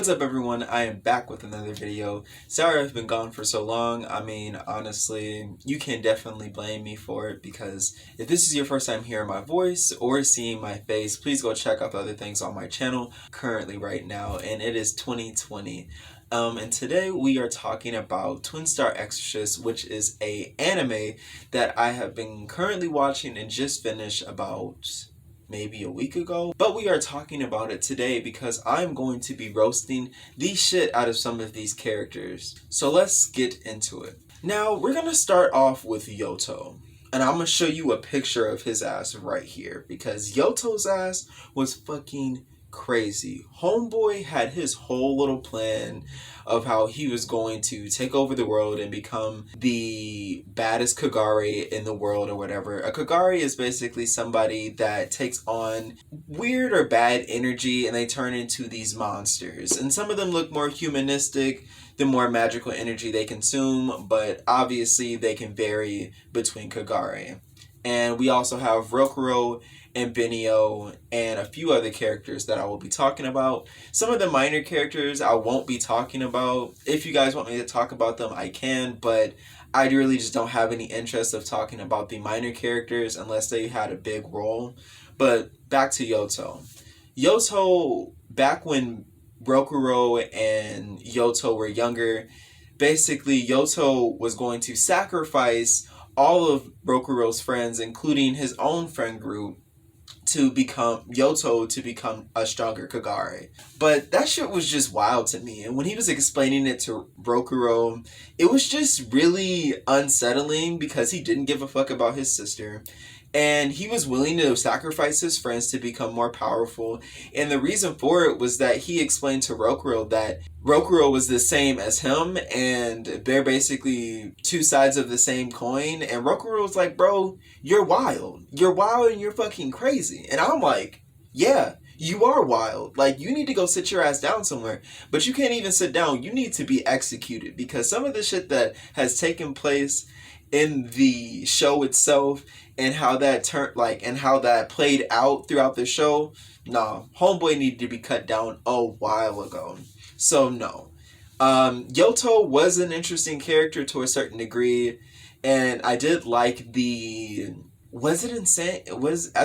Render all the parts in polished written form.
What's up, everyone? I am back with another video. Sorry I've been gone for so long. I mean, honestly, you can definitely blame me for it, because if this is your first time hearing my voice or seeing my face, please go check out the other things on my channel currently right now, and it is 2020. And today we are talking about Twin Star Exorcists, which is a anime that I have been currently watching and just finished about maybe a week ago. But we are talking about it today because I'm going to be roasting the shit out of some of these characters. So let's get into it. Now we're gonna start off with Yoto. And I'm gonna show you a picture of his ass right here, because Yoto's ass was fucking crazy. Homeboy had his whole little plan of how he was going to take over the world and become the baddest Kagare in the world or whatever. A Kagare is basically somebody that takes on weird or bad energy and they turn into these monsters. And some of them look more humanistic the more magical energy they consume, but obviously they can vary between Kagare. And we also have Rokuro and Benio and a few other characters that I will be talking about. Some of the minor characters I won't be talking about. If you guys want me to talk about them, I can, but I really just don't have any interest of talking about the minor characters unless they had a big role. But back to Yoto. Yoto, back when Rokuro and Yoto were younger, basically Yoto was going to sacrifice all of Rokuro's friends, including his own friend group, to become Yoto to become a stronger Kagare. But that shit was just wild to me. And when he was explaining it to Rokuro, it was just really unsettling because he didn't give a fuck about his sister. And he was willing to sacrifice his friends to become more powerful. And the reason for it was that he explained to Rokuro that Rokuro was the same as him, and they're basically two sides of the same coin. And Rokuro was like, bro, you're wild. You're wild and you're fucking crazy. And I'm like, yeah, you are wild. Like, you need to go sit your ass down somewhere. But you can't even sit down. You need to be executed, because some of the shit that has taken place in the show itself and how that played out throughout the show, nah, homeboy needed to be cut down a while ago. So no. Yoto was an interesting character to a certain degree, and I did like I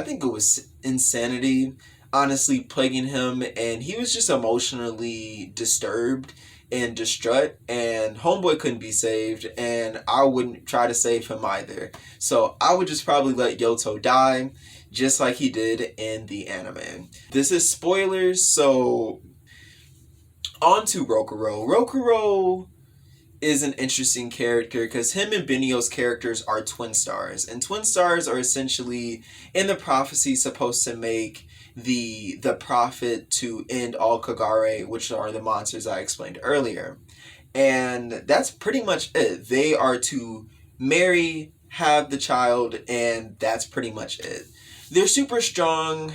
think it was insanity honestly plaguing him, and he was just emotionally disturbed and distraught, and homeboy couldn't be saved, and I wouldn't try to save him either. So I would just probably let Yoto die, just like he did in the anime. This is spoilers, so on to Rokuro. Rokuro is an interesting character because him and Benio's characters are twin stars, and twin stars are essentially in the prophecy supposed to make the prophet to end all Kagare, which are the monsters I explained earlier. And that's pretty much it. They are to marry, have the child, and that's pretty much it. They're super strong.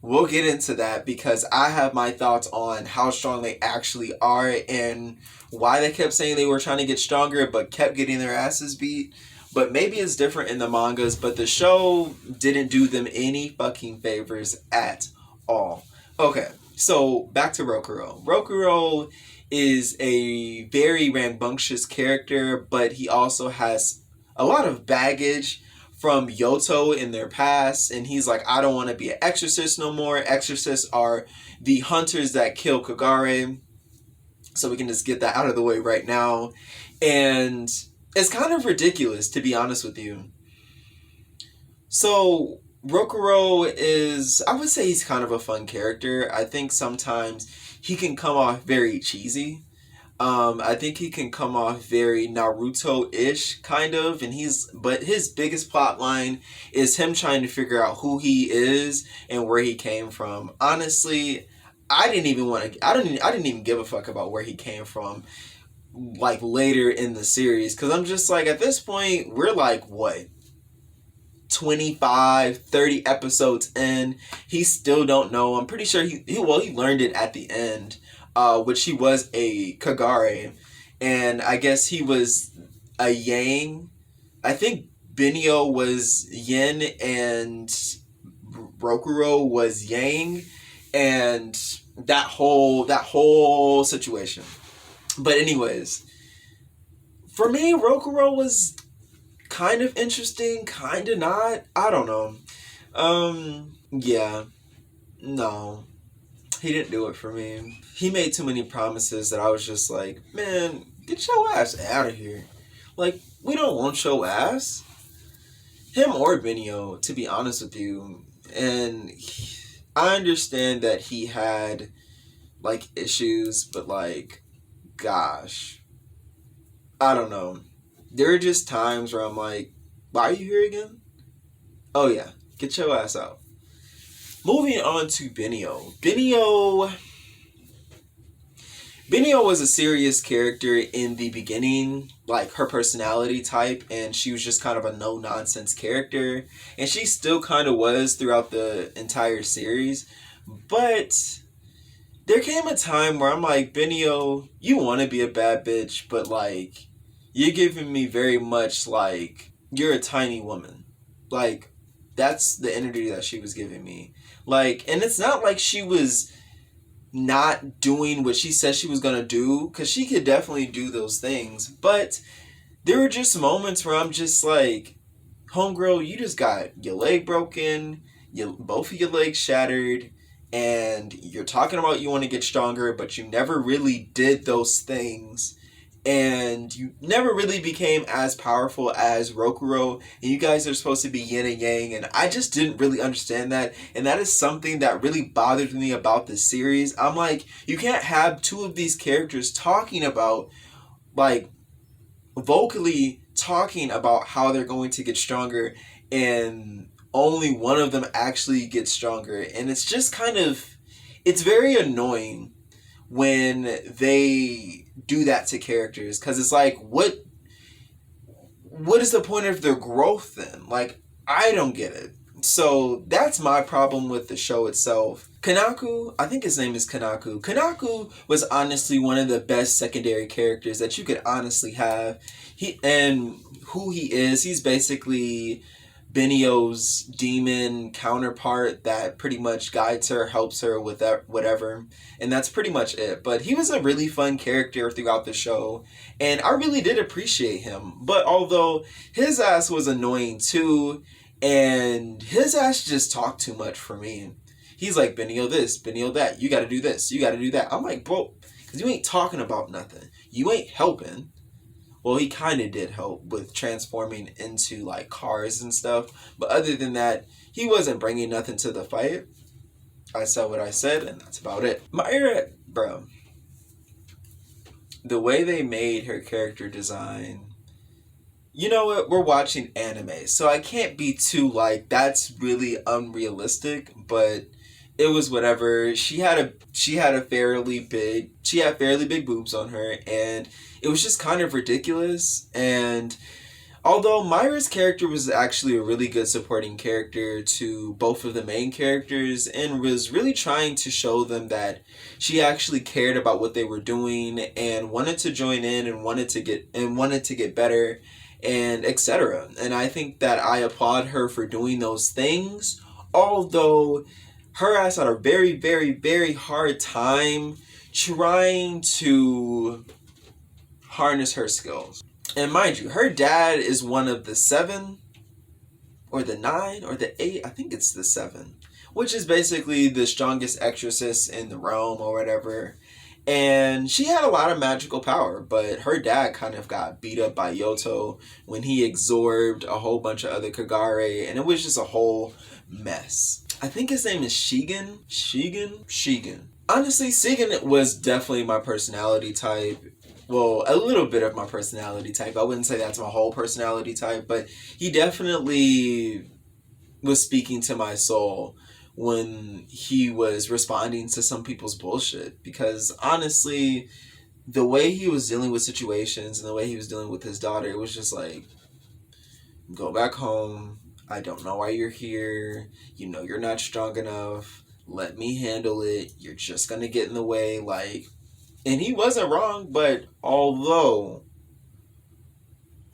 We'll get into that because I have my thoughts on how strong they actually are and why they kept saying they were trying to get stronger but kept getting their asses beat. But maybe it's different in the mangas, but the show didn't do them any fucking favors at all. Okay, so back to Rokuro. Rokuro is a very rambunctious character, but he also has a lot of baggage from Yoto in their past, and he's like, I don't want to be an exorcist no more. Exorcists are the hunters that kill Kagare. So we can just get that out of the way right now. And it's kind of ridiculous, to be honest with you. So Rokuro is, I would say he's kind of a fun character. I think sometimes he can come off very cheesy. I think he can come off very Naruto-ish, kind of, but his biggest plot line is him trying to figure out who he is and where he came from. Honestly, I didn't even give a fuck about where he came from, like, later in the series, because I'm just like, at this point, we're like, what, 25, 30 episodes in, he still don't know. I'm pretty sure he learned it at the end, which he was a Kagare, and I guess he was a Yang. I think Benio was Yin and Rokuro was Yang, and that whole situation. But anyways, for me, Rokuro was kind of interesting, kind of not. I don't know. Yeah, no, he didn't do it for me. He made too many promises that I was just like, man, get your ass out of here. Like, we don't want your ass. Him or Benio, to be honest with you. And I understand that he had like issues, but like, gosh, I don't know. There are just times where I'm like, why are you here again? Oh yeah, get your ass out. Moving on to Benio. Benio was a serious character in the beginning, like her personality type, and she was just kind of a no-nonsense character. And she still kind of was throughout the entire series. But there came a time where I'm like, Benio, you want to be a bad bitch, but like, you're giving me very much like, you're a tiny woman. Like, that's the energy that she was giving me. Like, and it's not like she was not doing what she said she was gonna do, because she could definitely do those things, but there were just moments where I'm just like, homegirl, you just got your leg broken, both of your legs shattered, and you're talking about you want to get stronger, but you never really did those things, and you never really became as powerful as Rokuro, and you guys are supposed to be yin and yang, and I just didn't really understand that, and that is something that really bothered me about this series. I'm like, you can't have two of these characters talking about, like, vocally talking about how they're going to get stronger, and only one of them actually gets stronger, and it's just kind of, it's very annoying when they do that to characters, because it's like, what is the point of their growth then? Like, I don't get it. So that's my problem with the show itself. Kanaku, I think his name is Kanaku. Kanaku was honestly one of the best secondary characters that you could honestly have. He's basically Benio's demon counterpart that pretty much guides her, helps her with that, whatever. And that's pretty much it. But he was a really fun character throughout the show, and I really did appreciate him. But although his ass was annoying too, and his ass just talked too much for me. He's like, Benio this, Benio that, you gotta do this, you gotta do that. I'm like, bro, because you ain't talking about nothing. You ain't helping. Well, he kind of did help with transforming into like cars and stuff, but other than that, he wasn't bringing nothing to the fight. I said what I said, and that's about it. Myra, bro, the way they made her character design, you know what? We're watching anime, so I can't be too like, that's really unrealistic, but it was whatever. She had fairly big boobs on her, and it was just kind of ridiculous. And although Myra's character was actually a really good supporting character to both of the main characters, and was really trying to show them that she actually cared about what they were doing and wanted to join in and wanted to get better, and etc. And I think that I applaud her for doing those things, although her ass had a very, very, very hard time trying to harness her skills. And mind you, her dad is one of the 7 or the 9 or the 8, I think it's the 7, which is basically the strongest exorcist in the realm or whatever. And she had a lot of magical power, but her dad kind of got beat up by Yoto when he absorbed a whole bunch of other Kagare, and it was just a whole mess. I think his name is Shigen. Honestly, Shigen was definitely my personality type. Well, a little bit of my personality type. I wouldn't say that's my whole personality type, but he definitely was speaking to my soul when he was responding to some people's bullshit. Because honestly, the way he was dealing with situations and the way he was dealing with his daughter, it was just like, go back home. I don't know why you're here. You know you're not strong enough. Let me handle it. You're just gonna get in the way. Like, and he wasn't wrong, but although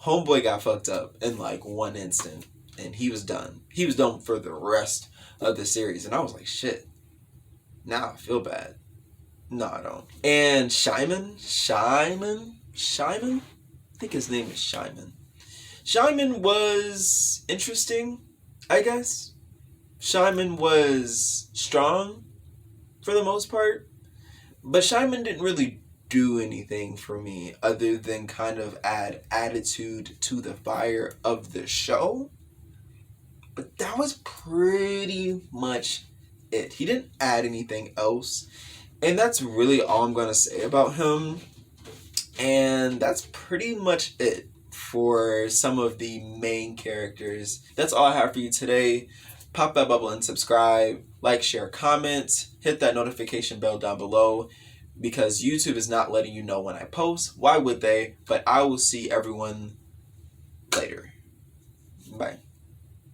homeboy got fucked up in like one instant, and he was done. He was done for the rest of the series, and I was like, shit. Now I feel bad. No, I don't. And Shyman? I think his name is Shyman. Shyman was interesting, I guess. Shyman was strong for the most part, but Shyman didn't really do anything for me other than kind of add attitude to the fire of the show. But that was pretty much it. He didn't add anything else. And that's really all I'm going to say about him. And that's pretty much it for some of the main characters. That's all I have for you today. Pop that bubble and subscribe. Like, share, comment. Hit that notification bell down below, because YouTube is not letting you know when I post. Why would they? But I will see everyone later. Bye.